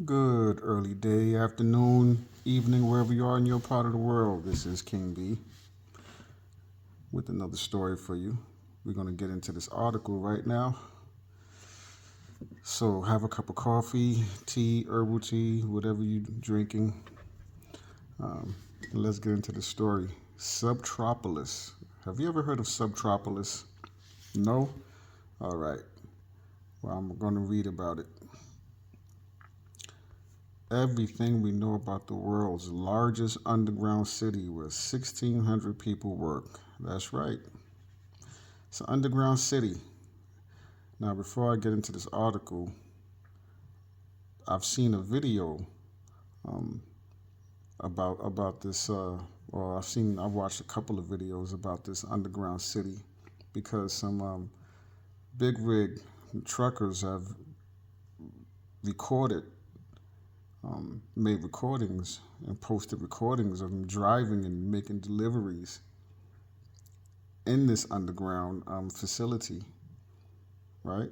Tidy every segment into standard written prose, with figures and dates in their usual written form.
Good early day, afternoon, evening, wherever you are in your part of the world. This is King B with another story for you. We're going to get into this article right now. So, have a cup of coffee, tea, herbal tea, whatever you're drinking. Um, and let's get into the story. Subtropolis. Have you ever heard of subtropolis? No? All right. Well, I'm going to read about it. Everything we know about the world's largest underground city where 1,600 people work. That's right. It's an underground city. Now, before I get into this article, I've seen a video um, about this, or I've watched a couple of videos about this underground city because some big rig truckers have recorded, made recordings and posted recordings of them driving and making deliveries in this underground facility, right?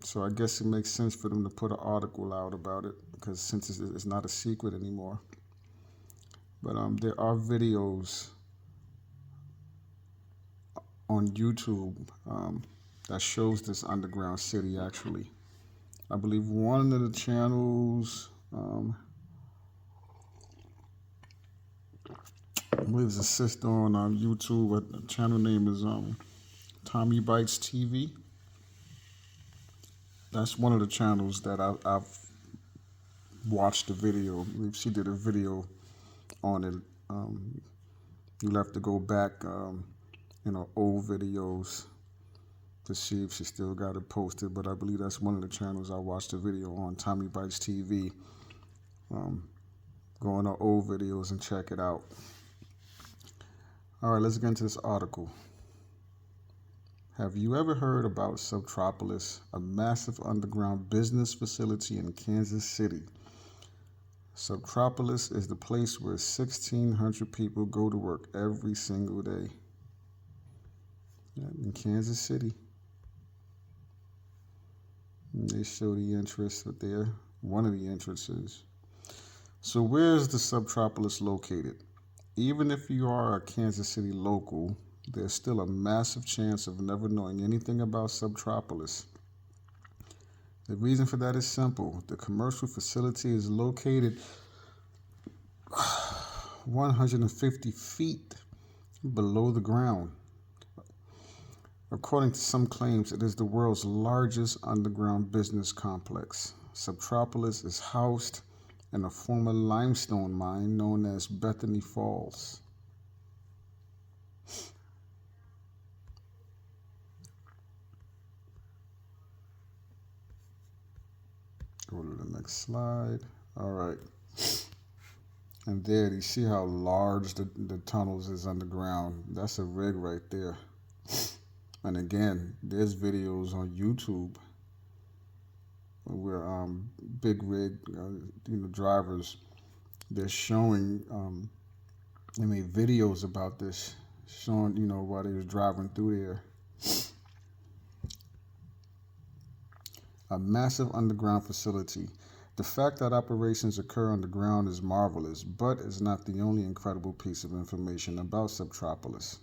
So I guess it makes sense for them to put an article out about it because since it's not a secret anymore. But there are videos on YouTube that shows this underground city actually. I believe one of the channels, I believe it's a sister on YouTube. The channel name is Tommy Bites TV. That's one of the channels that I've watched the video. She did a video on it. You'll have to go back, old videos to see if she still got it posted. But I believe that's one of the channels I watched the video on, Tommy Bites TV. Go on to old videos and check it out. All right, let's get into this article. Have you ever heard about Subtropolis, a massive underground business facility in Kansas City? Subtropolis is the place where 1,600 people go to work every single day. In Kansas City. And they show the entrance right there, one of the entrances. So where's the Subtropolis located? Even if you are a Kansas City local, there's still a massive chance of never knowing anything about Subtropolis. The reason for that is simple. The commercial facility is located 150 feet below the ground. According to some claims, it is the world's largest underground business complex. Subtropolis is housed in a former limestone mine known as Bethany Falls. Go to the next slide. All right. And there, you see how large the tunnels is underground. That's a rig right there. And again, there's videos on YouTube where big rig, drivers, they're showing, they made videos about this, showing, while they was driving through there. A massive underground facility. The fact that operations occur underground is marvelous, but is not the only incredible piece of information about Subtropolis.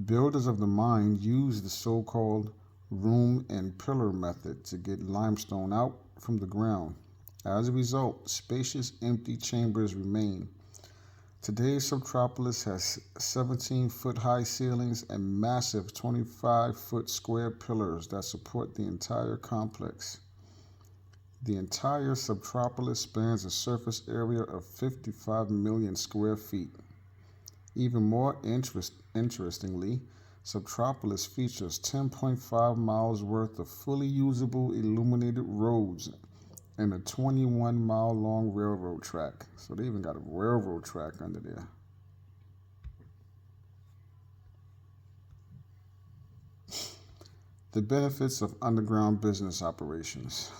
Builders of the mine used the so-called room and pillar method to get limestone out from the ground. As a result, spacious empty chambers remain. Today's Subtropolis has 17-foot high ceilings and massive 25-foot square pillars that support the entire complex. The entire Subtropolis spans a surface area of 55 million square feet. Even more interestingly, Subtropolis features 10.5 miles worth of fully usable illuminated roads and a 21-mile-long railroad track. So they even got a railroad track under there. The benefits of underground business operations.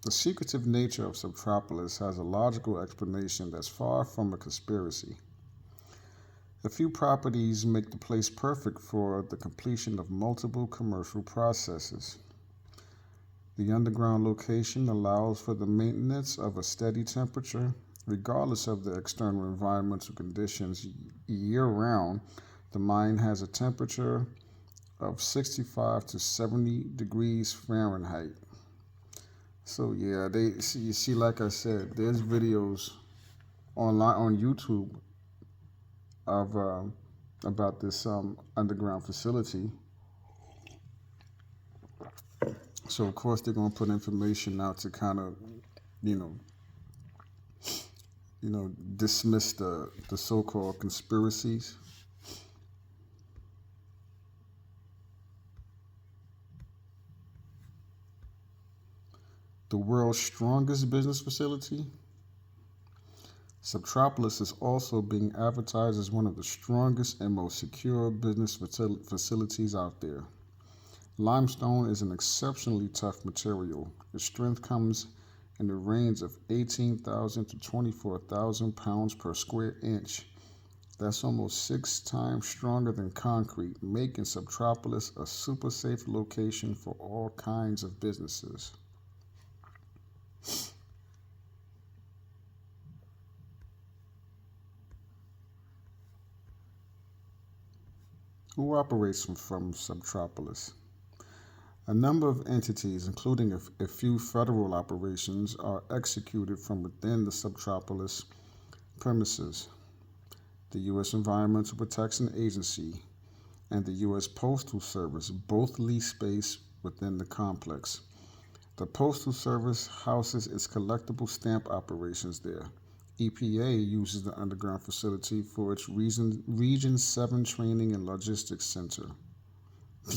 The secretive nature of Subtropolis has a logical explanation that's far from a conspiracy. A few properties make the place perfect for the completion of multiple commercial processes. The underground location allows for the maintenance of a steady temperature, regardless of the external environmental conditions year round. The mine has a temperature of 65 to 70 degrees Fahrenheit. So yeah, you see, like I said, there's videos online on YouTube of about this underground facility. So of course they're gonna put information out to kind of, you know, dismiss the so-called conspiracies. The world's strongest business facility. Subtropolis is also being advertised as one of the strongest and most secure business facilities out there. Limestone is an exceptionally tough material. Its strength comes in the range of 18,000 to 24,000 pounds per square inch. That's almost 6 times stronger than concrete, making Subtropolis a super safe location for all kinds of businesses. Who operates from Subtropolis? A number of entities, including a few federal operations, are executed from within the Subtropolis premises. The U.S. Environmental Protection Agency and the U.S. Postal Service both lease space within the complex. The Postal Service houses its collectible stamp operations there. EPA uses the underground facility for its Region 7 Training and Logistics Center.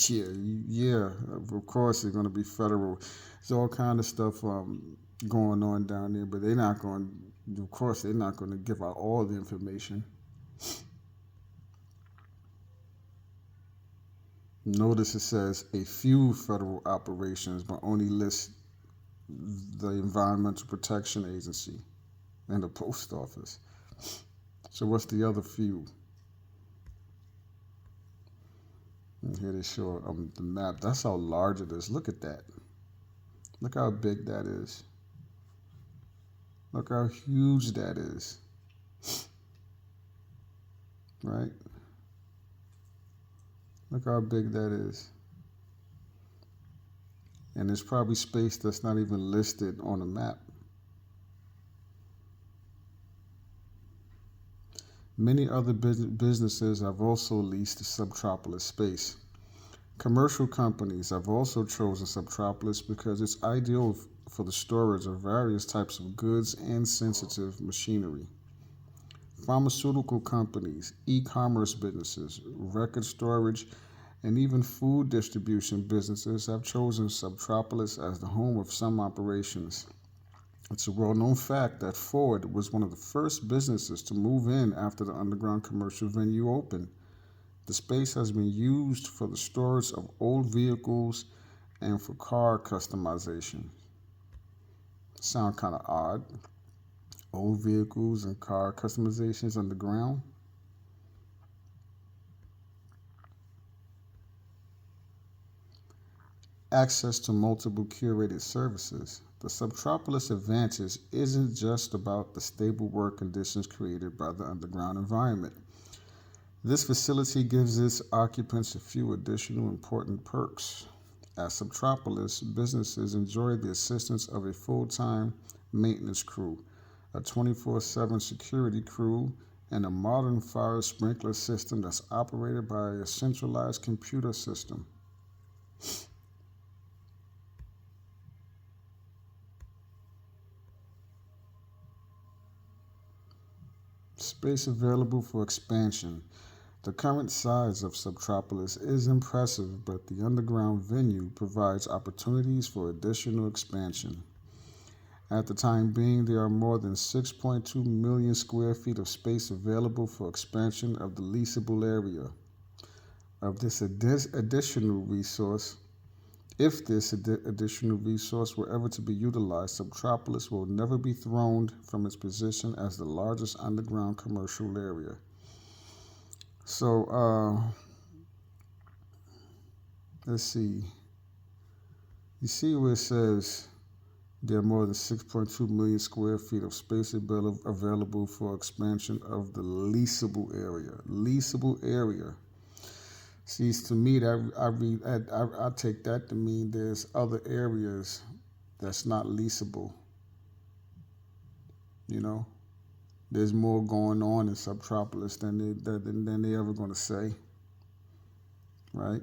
Yeah, of course they're going to be federal. There's all kind of stuff going on down there, but they're not going, of course, they're not going to give out all the information. Notice it says a few federal operations, but only lists the Environmental Protection Agency and the Post Office. So what's the other few? And here they show the map. That's how large it is. Look at that. Look how big that is. Look how huge that is. Right? Look how big that is. And there's probably space that's not even listed on the map. Many other businesses have also leased the Subtropolis space. Commercial companies have also chosen Subtropolis because it's ideal for the storage of various types of goods and sensitive machinery. Pharmaceutical companies, e-commerce businesses, record storage, and even food distribution businesses have chosen Subtropolis as the home of some operations. It's a well-known fact that Ford was one of the first businesses to move in after the underground commercial venue opened. The space has been used for the storage of old vehicles and for car customization. Sound kind of odd. Old vehicles and car customizations underground. Access to multiple curated services. The Subtropolis advantage isn't just about the stable work conditions created by the underground environment. This facility gives its occupants a few additional important perks. At Subtropolis, businesses enjoy the assistance of a full-time maintenance crew, a 24/7 security crew, and a modern fire sprinkler system that's operated by a centralized computer system. Space available for expansion. The current size of Subtropolis is impressive, but the underground venue provides opportunities for additional expansion. At the time being, there are more than 6.2 million square feet of space available for expansion of the leasable area. Of this additional resource, If this additional resource were ever to be utilized, Subtropolis will never be thrown from its position as the largest underground commercial area. So, let's see. You see where it says there are more than 6.2 million square feet of space available for expansion of the leasable area. Leasable area. See, to me, that I take that to mean there's other areas that's not leasable. You know, there's more going on in subtropolis than they ever going to say, right?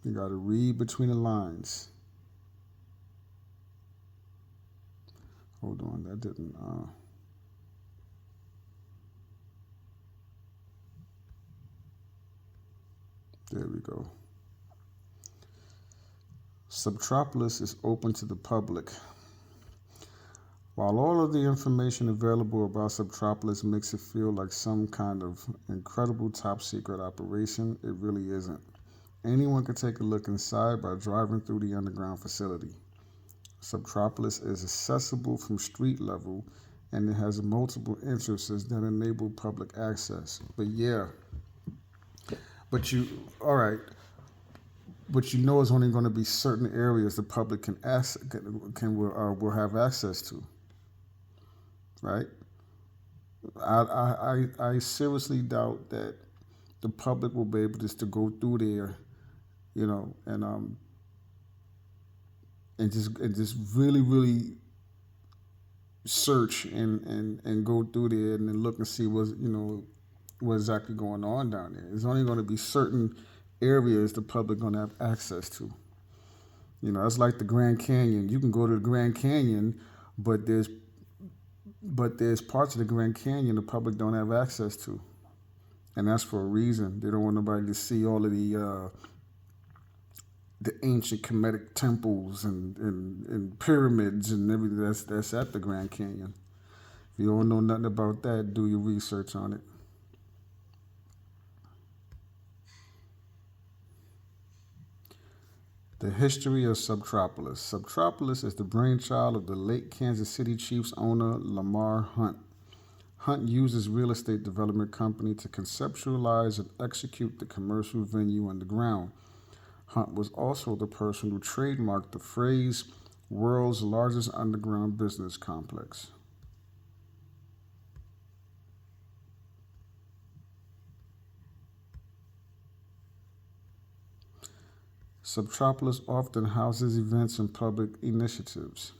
You got to read between the lines. Hold on, that didn't. There we go. Subtropolis is open to the public. While all of the information available about Subtropolis makes it feel like some kind of incredible top secret operation, it really isn't. Anyone can take a look inside by driving through the underground facility. Subtropolis is accessible from street level and it has multiple entrances that enable public access. All right, but you know it's only going to be certain areas the public will have access to, right? I seriously doubt that the public will be able just to go through there, and just really search and go through there and then look and see what's exactly going on down there. There's only going to be certain areas the public going to have access to. It's like the Grand Canyon. You can go to the Grand Canyon, but there's parts of the Grand Canyon the public don't have access to, and that's for a reason. They don't want nobody to see all of the ancient Kemetic temples and pyramids and everything that's at the Grand Canyon. If you don't know nothing about that, do your research on it. The history of Subtropolis. Subtropolis is the brainchild of the late Kansas City Chiefs owner Lamar Hunt. Hunt used his real estate development company to conceptualize and execute the commercial venue underground. Hunt was also the person who trademarked the phrase "world's largest underground business complex." Subtropolis often houses events and public initiatives.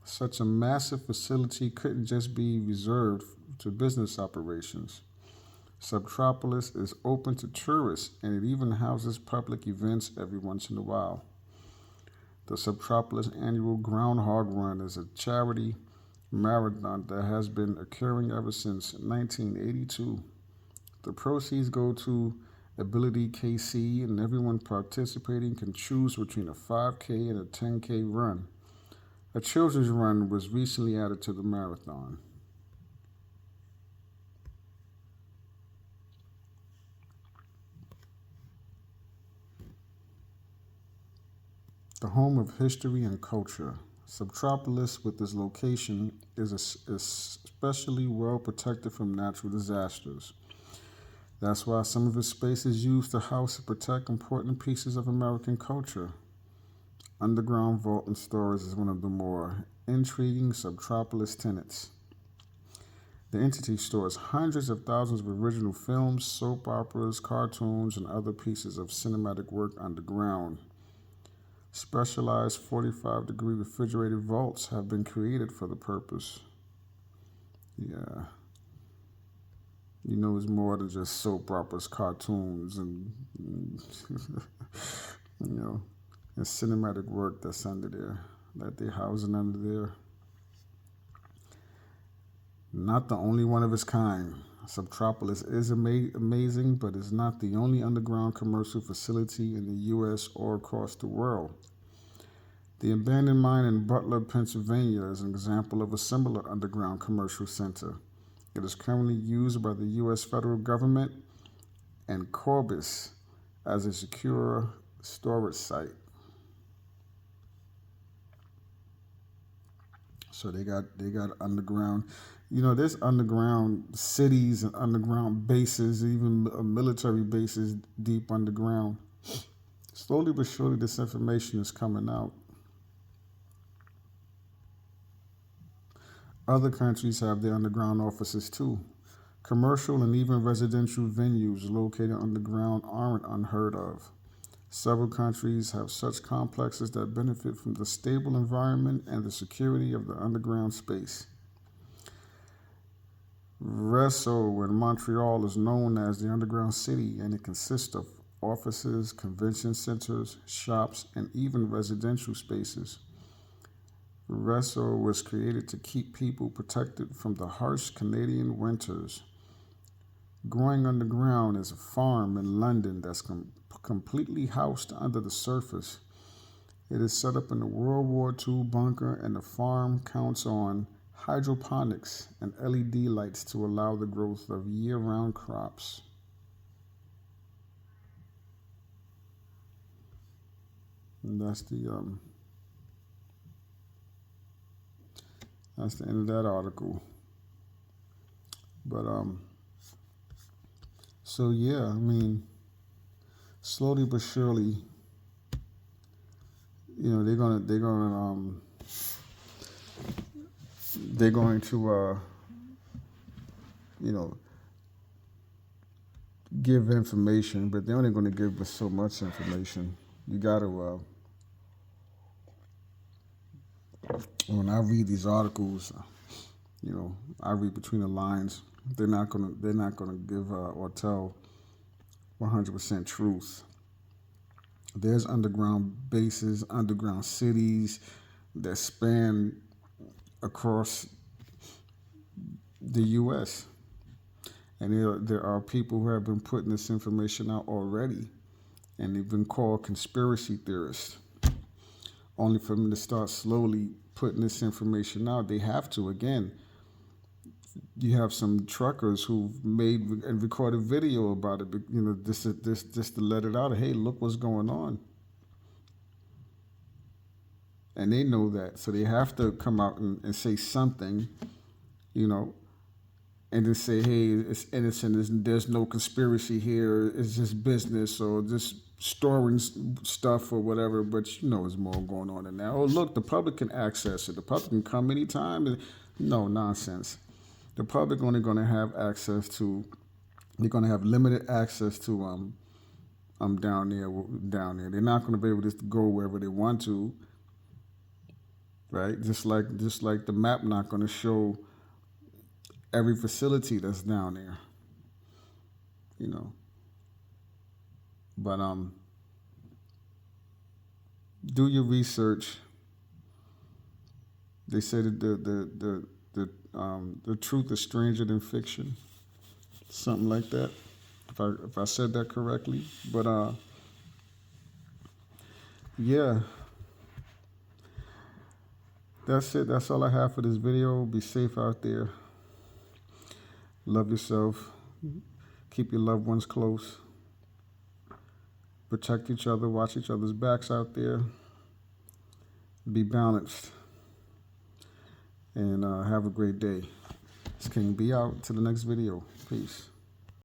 Such a massive facility couldn't just be reserved to business operations. Subtropolis is open to tourists and it even houses public events every once in a while. The Subtropolis Annual Groundhog Run is a charity marathon that has been occurring ever since 1982. The proceeds go to Ability KC, and everyone participating can choose between a 5K and a 10K run. A children's run was recently added to the marathon. The home of history and culture. Subtropolis, with its location, is especially well protected from natural disasters. That's why some of its space is used to house and protect important pieces of American culture. Underground vault and storage is one of the more intriguing Subtropolis tenants. The entity stores hundreds of thousands of original films, soap operas, cartoons, and other pieces of cinematic work underground. Specialized 45-degree refrigerated vaults have been created for the purpose. Yeah. It's more than just soap operas, cartoons, and and cinematic work that's under there, that they're housing under there. Not the only one of its kind. Subtropolis is amazing, but it's not the only underground commercial facility in the U.S. or across the world. The abandoned mine in Butler, Pennsylvania is an example of a similar underground commercial center. It is currently used by the U.S. federal government and Corbis as a secure storage site. So they got underground. There's underground cities and underground bases, even military bases deep underground. Slowly but surely, this information is coming out. Other countries have their underground offices too. Commercial and even residential venues located underground aren't unheard of. Several countries have such complexes that benefit from the stable environment and the security of the underground space. Réseau in Montreal is known as the Underground City, and it consists of offices, convention centers, shops, and even residential spaces. Réseau was created to keep people protected from the harsh Canadian winters. Growing underground is a farm in London that's completely housed under the surface. It is set up in a World War II bunker, and the farm counts on hydroponics and LED lights to allow the growth of year-round crops. And that's the end of that article. But so yeah, I mean, slowly but surely, they're going to give information, but they're only going to give us so much information. You got to when I read these articles, I read between the lines. They're not gonna give or tell 100% truth. There's underground bases, underground cities that span across the U.S. And there are people who have been putting this information out already, and they've been called conspiracy theorists. Only for them to start slowly putting this information out. They have to. Again, you have some truckers who've made and recorded video about it, just to let it out. Hey, look what's going on. And they know that, so they have to come out and say something, and then say, hey, it's innocent, there's no conspiracy here, it's just business, or just storing stuff or whatever, but there's more going on than that. Oh, look, the public can access it. The public can come anytime. No, nonsense. The public only going to have access to, they're going to have limited access to down there. They're not going to be able to just go wherever they want to, right? Just like the map not going to show every facility that's down there, But do your research. They say that the truth is stranger than fiction, something like that. If I said that correctly, but yeah, that's it. That's all I have for this video. Be safe out there. Love yourself. Keep your loved ones close. Protect each other. Watch each other's backs out there. Be balanced. And have a great day. This King. Be out to the next video. Peace.